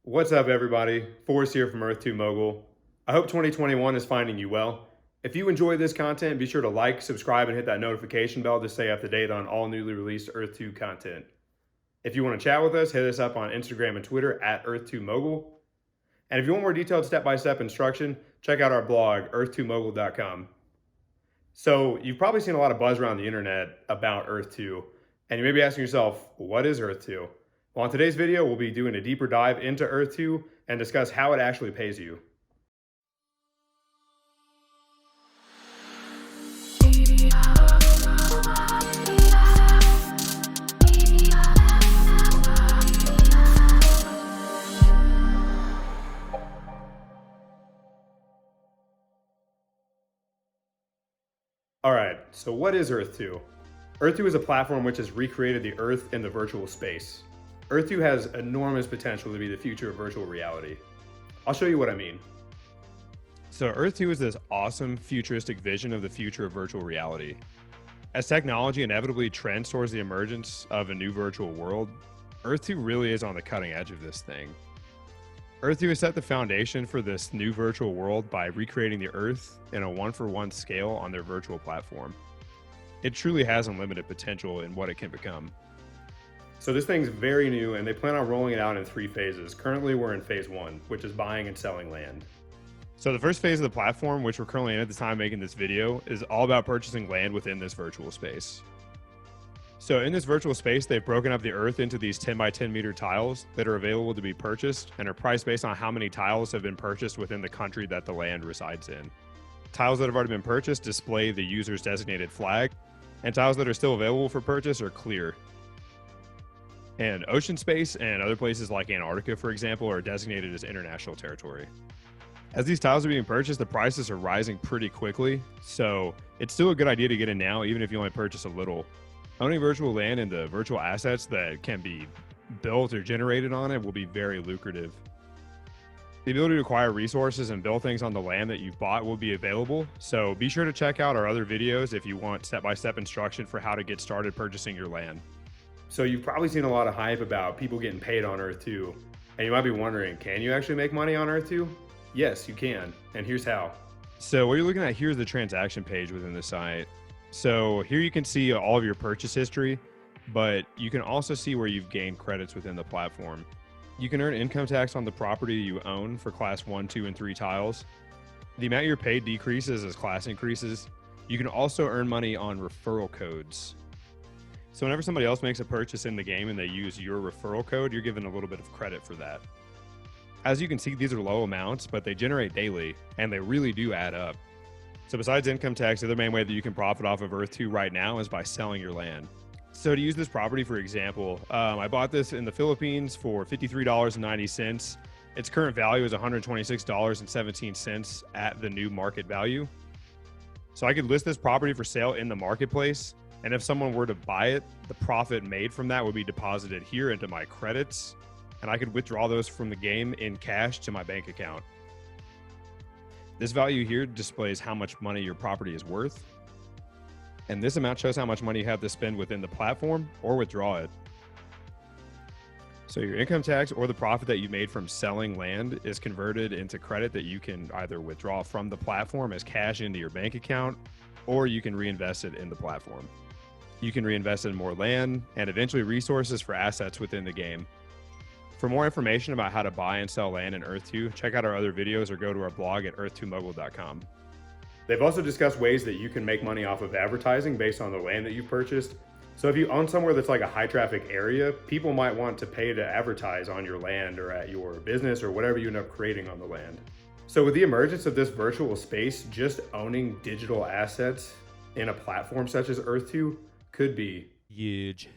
What's up, everybody? Forrest here from Earth 2 Mogul. I hope 2021 is finding you well. If you enjoy this content, be sure to like, subscribe, and hit that notification bell to stay up to date on all newly released Earth 2 content. If you want to chat with us, hit us up on Instagram and Twitter at Earth 2 Mogul. And if you want more detailed step-by-step instruction, check out our blog, earth2mogul.com. So you've probably seen a lot of buzz around the internet about Earth 2, and you may be asking yourself, what is Earth 2? Well, in today's video, we'll be doing a deeper dive into Earth 2 and discuss how it actually pays you. All right, so what is Earth 2? Earth 2 is a platform which has recreated the Earth in the virtual space. Earth 2 has enormous potential to be the future of virtual reality. I'll show you what I mean. So Earth 2 is this awesome futuristic vision of the future of virtual reality. As technology inevitably trends towards the emergence of a new virtual world, Earth 2 really is on the cutting edge of this thing. Earth 2 has set the foundation for this new virtual world by recreating the Earth in a one-for-one scale on their virtual platform. It truly has unlimited potential in what it can become. So this thing's very new, and they plan on rolling it out in 3 phases. Currently, we're in phase 1, which is buying and selling land. So the first phase of the platform, which we're currently in at the time making this video, is all about purchasing land within this virtual space. So in this virtual space, they've broken up the Earth into these 10 by 10 meter tiles that are available to be purchased and are priced based on how many tiles have been purchased within the country that the land resides in. Tiles that have already been purchased display the user's designated flag, and tiles that are still available for purchase are clear. And ocean space and other places like Antarctica, for example, are designated as international territory. As these tiles are being purchased, the prices are rising pretty quickly, so it's still a good idea to get in now, even if you only purchase a little. Owning virtual land and the virtual assets that can be built or generated on it will be very lucrative. The ability to acquire resources and build things on the land that you've bought will be available, so be sure to check out our other videos if you want step-by-step instruction for how to get started purchasing your land. So you've probably seen a lot of hype about people getting paid on Earth 2, and you might be wondering, can you actually make money on Earth 2? Yes, you can, and here's how. So what you're looking at here is the transaction page within the site. So here you can see all of your purchase history, but you can also see where you've gained credits within the platform. You can earn income tax on the property you own for class 1, 2, and 3 tiles. The amount you're paid decreases as class increases. You can also earn money on referral codes. So whenever somebody else makes a purchase in the game and they use your referral code, you're given a little bit of credit for that. As you can see, these are low amounts, but they generate daily, and they really do add up. So besides income tax, the other main way that you can profit off of Earth 2 right now is by selling your land. So to use this property, for example, I bought this in the Philippines for $53.90. Its current value is $126.17 at the new market value. So I could list this property for sale in the marketplace, and if someone were to buy it, the profit made from that would be deposited here into my credits, and I could withdraw those from the game in cash to my bank account. This value here displays how much money your property is worth, and this amount shows how much money you have to spend within the platform or withdraw it. So your income tax or the profit that you made from selling land is converted into credit that you can either withdraw from the platform as cash into your bank account, or you can reinvest it in the platform. You can reinvest in more land and eventually resources for assets within the game. For more information about how to buy and sell land in Earth 2, check out our other videos or go to our blog at earth2mogul.com. They've also discussed ways that you can make money off of advertising based on the land that you've purchased. So if you own somewhere that's like a high traffic area, people might want to pay to advertise on your land or at your business or whatever you end up creating on the land. So with the emergence of this virtual space, just owning digital assets in a platform such as Earth 2 could be huge.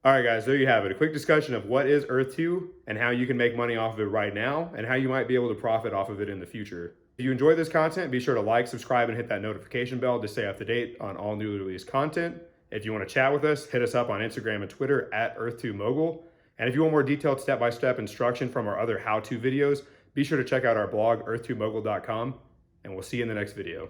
All right, guys, there you have it. A quick discussion of what is Earth 2 and how you can make money off of it right now and how you might be able to profit off of it in the future. If you enjoy this content, be sure to like, subscribe, and hit that notification bell to stay up to date on all newly released content. If you want to chat with us, hit us up on Instagram and Twitter at Earth2Mogul. And if you want more detailed step-by-step instruction from our other how-to videos, be sure to check out our blog, earth2mogul.com, and we'll see you in the next video.